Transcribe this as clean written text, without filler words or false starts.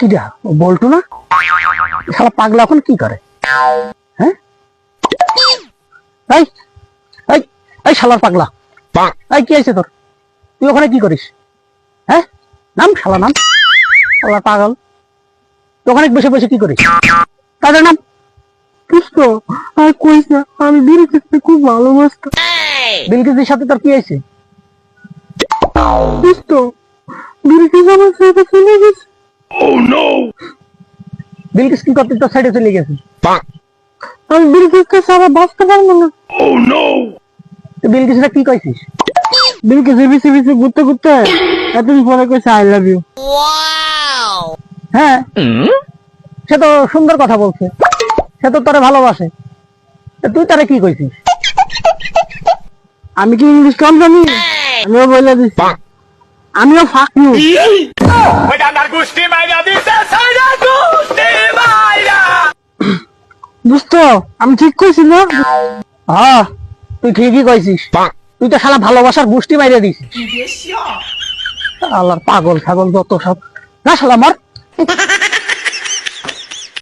কি যা বলতো না শালা পাগলা এখন কি করে? হ্যাঁ এই এই এই শালার পাগলা, এই কি আছে তোর? তুই ওখানে কি করিস? হ্যাঁ নাম শালা, নাম শালা পাগল। তুই ওখানে বসে বসে কি করিস? তাদের নাম পুষ্প। আর কইস না, আমি বিলকিসকে খুব ভালোবাসতাম। বিলকিসের সাথে তোর কি আছে? পুষ্প, বিলকিস আমার সাথে চলে গেছে। বিলকিস কি করতে তোর সাইডে চলে গেছে? আমি বিলকিসকে ছাড়া বাঁচতে পারবো না। তুই বিলকিসটা কি কইছিস? বিলকিসের পিছে পিছে ঘুরতে ঘুরতে এতদিন পরে কইছে আই লাভ ইউ। হ্যাঁ, সে তো সুন্দর কথা বলছে, সে তো তোরে ভালোবাসে। তুই তারে কি কইছিস? আমি কি ইংলিশ কম জানি? আমিও বলে দিচ্ছি, আমিও ফাক ইউ। দোস্ত আমি ঠিক কইছি না? হ্যাঁ তুই ঠিকই কইছিস। তুই তো শালা ভালোবাসার গোষ্ঠী মাইরে দিছিস। আল্লাহর পাগল ছাগল যত সব, না শালা মার।